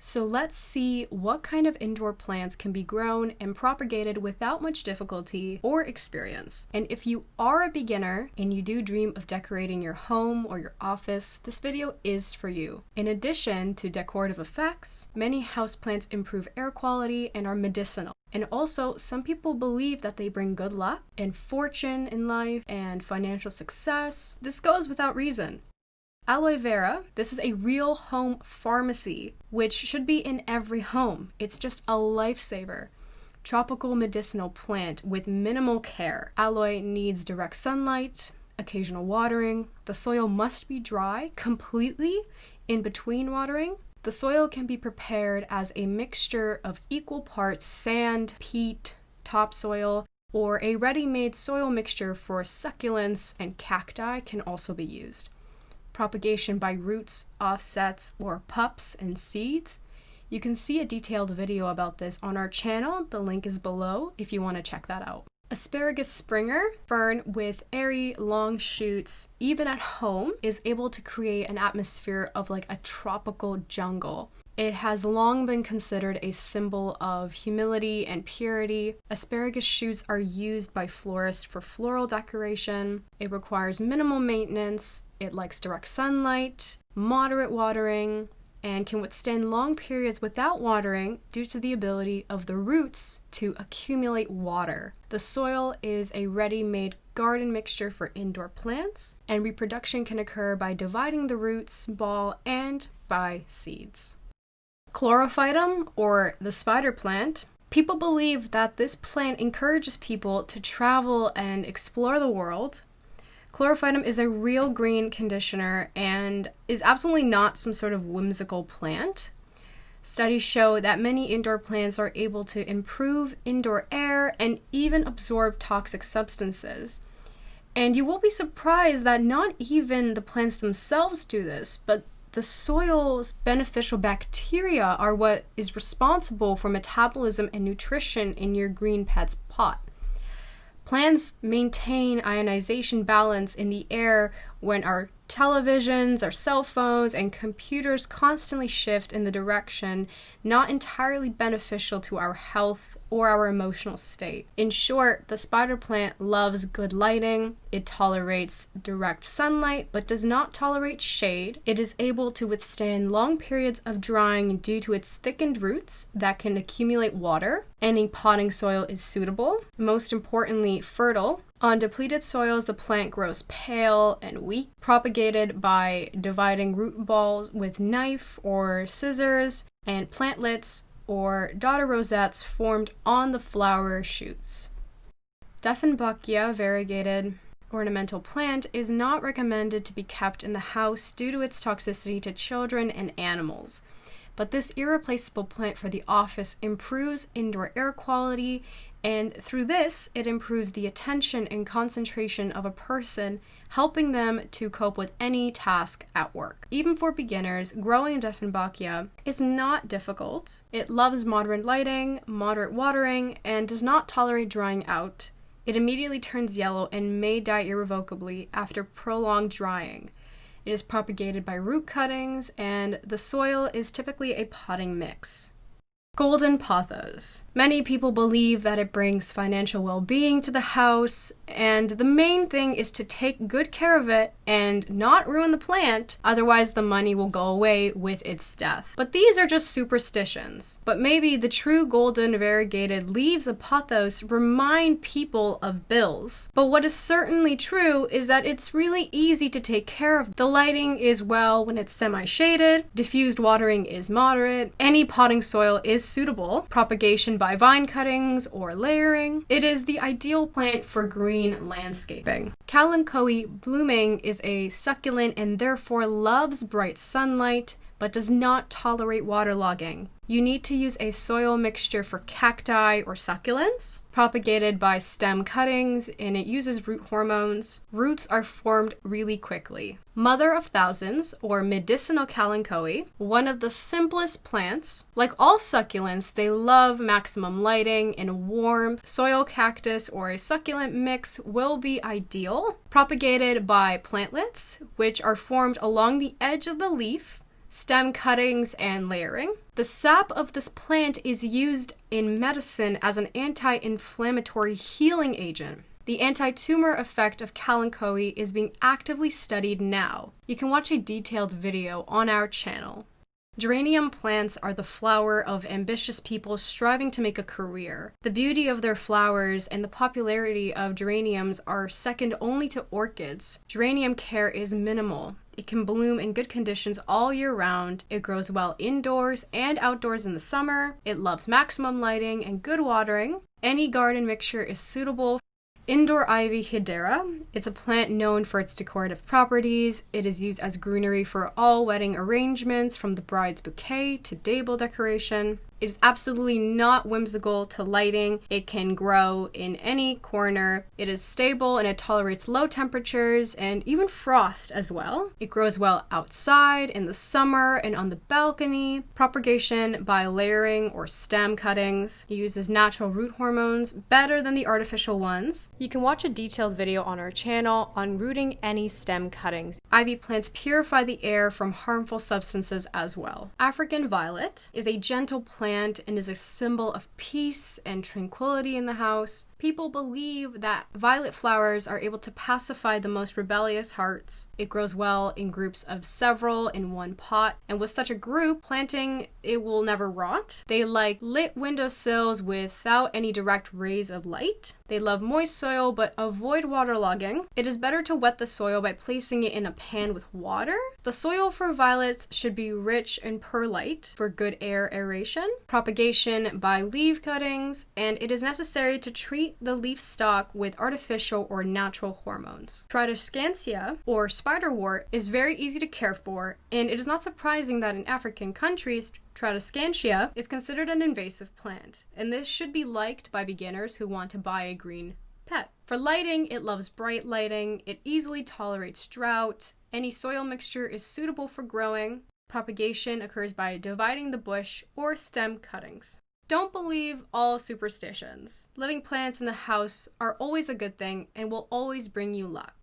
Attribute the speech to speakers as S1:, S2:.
S1: So let's see what kind of indoor plants can be grown and propagated without much difficulty or experience. And if you are a beginner and you do dream of decorating your home or your office, this video is for you. In addition to decorative effects, many houseplants improve air quality and are medicinal. And also, some people believe that they bring good luck and fortune in life and financial success. This goes without reason. Aloe Vera, this is a real home pharmacy, which should be in every home. It's just a lifesaver. Tropical medicinal plant with minimal care. Aloe needs direct sunlight, occasional watering. The soil must be dry completely in between watering. The soil can be prepared as a mixture of equal parts sand, peat, topsoil, or a ready-made soil mixture for succulents and cacti can also be used. Propagation by roots, offsets, or pups and seeds. You can see a detailed video about this on our channel. The link is below if you want to check that out. Asparagus Springery, fern with airy, long shoots, even at home, is able to create an atmosphere of like a tropical jungle. It has long been considered a symbol of humility and purity. Asparagus shoots are used by florists for floral decoration. It requires minimal maintenance. It likes direct sunlight, moderate watering, and can withstand long periods without watering due to the ability of the roots to accumulate water. The soil is a ready-made garden mixture for indoor plants, and reproduction can occur by dividing the roots, ball, and by seeds. Chlorophytum, or the spider plant. People believe that this plant encourages people to travel and explore the world. Chlorophytum is a real green conditioner and is absolutely not some sort of whimsical plant. Studies show that many indoor plants are able to improve indoor air and even absorb toxic substances. And you will be surprised that not even the plants themselves do this, but the soil's beneficial bacteria are what is responsible for metabolism and nutrition in your green pet's pot. Plants maintain ionization balance in the air when our televisions, our cell phones, and computers constantly shift in the direction not entirely beneficial to our health or our emotional state. In short, the spider plant loves good lighting. It tolerates direct sunlight but does not tolerate shade. It is able to withstand long periods of drying due to its thickened roots that can accumulate water. Any potting soil is suitable. Most importantly, fertile. On depleted soils, the plant grows pale and weak, propagated by dividing root balls with knife or scissors, and plantlets or daughter rosettes formed on the flower shoots. Deffenbachia, variegated ornamental plant, is not recommended to be kept in the house due to its toxicity to children and animals. But this irreplaceable plant for the office improves indoor air quality, and through this, it improves the attention and concentration of a person, helping them to cope with any task at work. Even for beginners, growing Dieffenbachia is not difficult. It loves moderate lighting, moderate watering, and does not tolerate drying out. It immediately turns yellow and may die irrevocably after prolonged drying. It is propagated by root cuttings, and the soil is typically a potting mix. Golden Pothos. Many people believe that it brings financial well-being to the house, and the main thing is to take good care of it and not ruin the plant, otherwise the money will go away with its death. But these are just superstitions. But maybe the true golden variegated leaves of Pothos remind people of bills. But what is certainly true is that it's really easy to take care of. The lighting is well when it's semi-shaded, diffused watering is moderate, any potting soil is suitable, propagation by vine cuttings or layering. It is the ideal plant for green landscaping. Kalanchoe blooming is a succulent and therefore loves bright sunlight, but does not tolerate waterlogging. You need to use a soil mixture for cacti or succulents, propagated by stem cuttings, and it uses root hormones. Roots are formed really quickly. Mother of thousands, or medicinal kalanchoe, one of the simplest plants. Like all succulents, they love maximum lighting, and a warm soil cactus or a succulent mix will be ideal. Propagated by plantlets, which are formed along the edge of the leaf, stem cuttings, and layering. The sap of this plant is used in medicine as an anti-inflammatory healing agent. The anti-tumor effect of kalanchoe is being actively studied now. You can watch a detailed video on our channel. Geranium plants are the flower of ambitious people striving to make a career. The beauty of their flowers and the popularity of geraniums are second only to orchids. Geranium care is minimal. It can bloom in good conditions all year round. It grows well indoors and outdoors in the summer. It loves maximum lighting and good watering. Any garden mixture is suitable. Indoor ivy hedera. It's a plant known for its decorative properties. It is used as greenery for all wedding arrangements, from the bride's bouquet to table decoration. It is absolutely not whimsical to lighting. It can grow in any corner. It is stable and it tolerates low temperatures and even frost as well. It grows well outside in the summer and on the balcony. Propagation by layering or stem cuttings. It uses natural root hormones better than the artificial ones. You can watch a detailed video on our channel on rooting any stem cuttings. Ivy plants purify the air from harmful substances as well. African violet is a gentle plant and is a symbol of peace and tranquility in the house. People believe that violet flowers are able to pacify the most rebellious hearts. It grows well in groups of several in one pot, and with such a group, planting it will never rot. They like lit windowsills without any direct rays of light. They love moist soil but avoid waterlogging. It is better to wet the soil by placing it in a pan with water. The soil for violets should be rich and perlite for good air aeration. Propagation by leaf cuttings, and it is necessary to treat the leaf stalk with artificial or natural hormones. Tradescantia, or spiderwort, is very easy to care for, and it is not surprising that in African countries, Tradescantia is considered an invasive plant, and this should be liked by beginners who want to buy a green pet. For lighting, it loves bright lighting, it easily tolerates drought, any soil mixture is suitable for growing. Propagation occurs by dividing the bush or stem cuttings. Don't believe all superstitions. Living plants in the house are always a good thing and will always bring you luck.